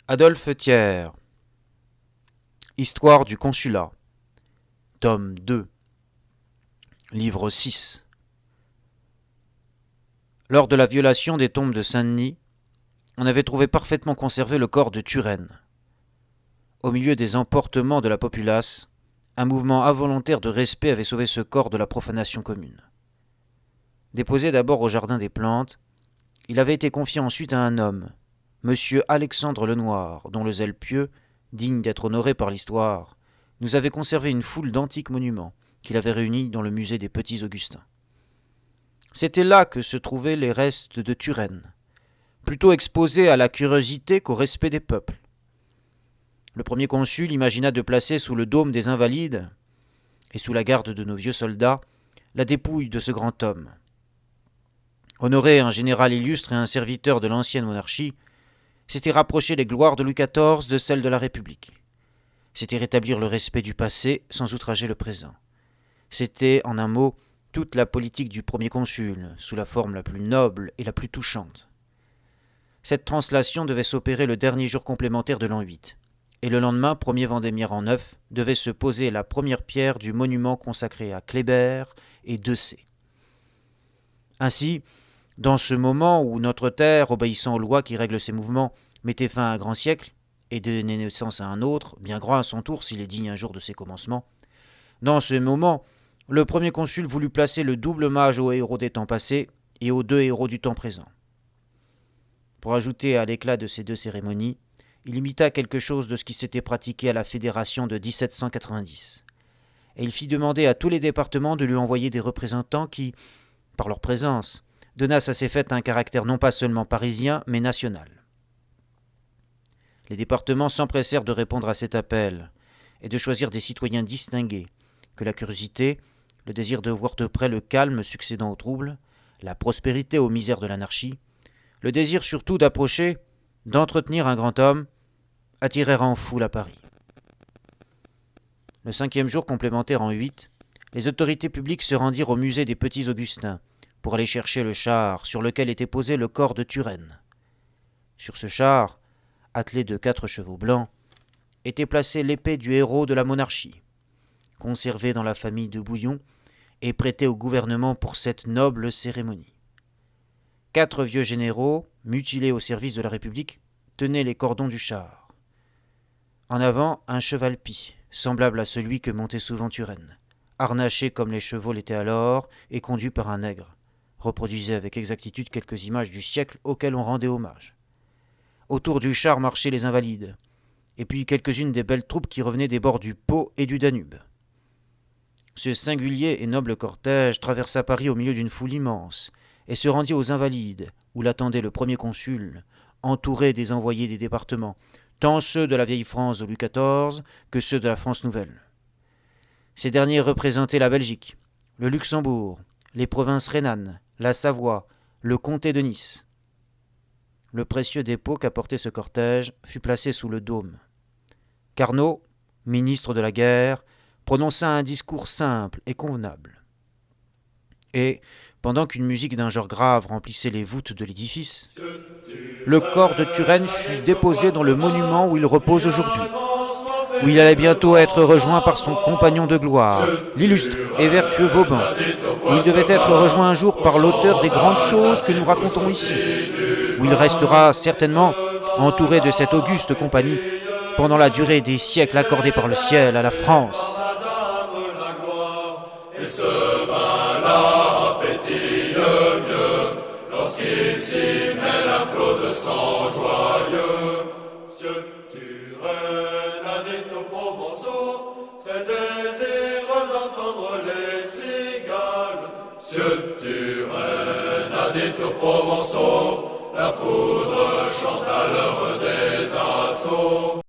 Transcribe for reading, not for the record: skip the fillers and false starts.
Adolphe Thiers. Histoire du consulat. Tome 2. Livre 6. Lors de la violation des tombes de Saint-Denis, on avait trouvé parfaitement conservé le corps de Turenne. Au milieu des emportements de la populace, un mouvement involontaire de respect avait sauvé ce corps de la profanation commune. Déposé d'abord au jardin des plantes, il avait été confié ensuite à un homme, Monsieur Alexandre Lenoir, dont le zèle pieux, digne d'être honoré par l'histoire, nous avait conservé une foule d'antiques monuments qu'il avait réunis dans le musée des Petits Augustins. C'était là que se trouvaient les restes de Turenne, plutôt exposés à la curiosité qu'au respect des peuples. Le premier consul imagina de placer sous le dôme des Invalides, et sous la garde de nos vieux soldats, la dépouille de ce grand homme. Honorer un général illustre et un serviteur de l'ancienne monarchie, c'était rapprocher les gloires de Louis XIV de celles de la République. C'était rétablir le respect du passé sans outrager le présent. C'était, en un mot, toute la politique du premier consul, sous la forme la plus noble et la plus touchante. Cette translation devait s'opérer le dernier jour complémentaire de l'an 8, et le lendemain, 1er Vendémiaire en 9, devait se poser la première pierre du monument consacré à Kléber et Desaix. Ainsi, dans ce moment où notre terre, obéissant aux lois qui règlent ses mouvements, mettait fin à un grand siècle, et donnait naissance à un autre, bien grand à son tour s'il est digne un jour de ses commencements, dans ce moment, le premier consul voulut placer le double hommage aux héros des temps passés et aux deux héros du temps présent. Pour ajouter à l'éclat de ces deux cérémonies, il imita quelque chose de ce qui s'était pratiqué à la Fédération de 1790, et il fit demander à tous les départements de lui envoyer des représentants qui, par leur présence, donnassent à ces fêtes un caractère non pas seulement parisien, mais national. Les départements s'empressèrent de répondre à cet appel et de choisir des citoyens distingués, que la curiosité, le désir de voir de près le calme succédant au trouble, la prospérité aux misères de l'anarchie, le désir surtout d'approcher, d'entretenir un grand homme, attirèrent en foule à Paris. Le 5e jour complémentaire en 8, les autorités publiques se rendirent au musée des Petits Augustins pour aller chercher le char sur lequel était posé le corps de Turenne. Sur ce char, attelé de 4 chevaux blancs, était placée l'épée du héros de la monarchie, conservée dans la famille de Bouillon et prêtée au gouvernement pour cette noble cérémonie. 4 vieux généraux, mutilés au service de la République, tenaient les cordons du char. En avant, un cheval pie, semblable à celui que montait souvent Turenne, harnaché comme les chevaux l'étaient alors et conduit par un nègre, reproduisait avec exactitude quelques images du siècle auxquelles on rendait hommage. Autour du char marchaient les Invalides, et puis quelques-unes des belles troupes qui revenaient des bords du Pô et du Danube. Ce singulier et noble cortège traversa Paris au milieu d'une foule immense, et se rendit aux Invalides, où l'attendait le premier consul, entouré des envoyés des départements, tant ceux de la vieille France de Louis XIV que ceux de la France nouvelle. Ces derniers représentaient la Belgique, le Luxembourg, les provinces rhénanes, la Savoie, le comté de Nice. Le précieux dépôt qu'apportait ce cortège fut placé sous le dôme. Carnot, ministre de la guerre, prononça un discours simple et convenable. Et, pendant qu'une musique d'un genre grave remplissait les voûtes de l'édifice, le corps de Turenne fut déposé dans le monument où il repose aujourd'hui, où il allait bientôt être rejoint par son compagnon de gloire, l'illustre et vertueux Vauban, où il devait être rejoint un jour par l'auteur des grandes choses que nous racontons ici, où il restera certainement entouré de cette auguste compagnie pendant la durée des siècles accordés par le ciel à la France. Et ce vin-là pétille mieux lorsqu'il s'y mêle un flot de sang joyeux. Monsieur Turenne a dit aux Provençaux, très désireux d'entendre les cigales. Monsieur Turenne a dit aux Provençaux, la poudre chante à l'heure des assauts.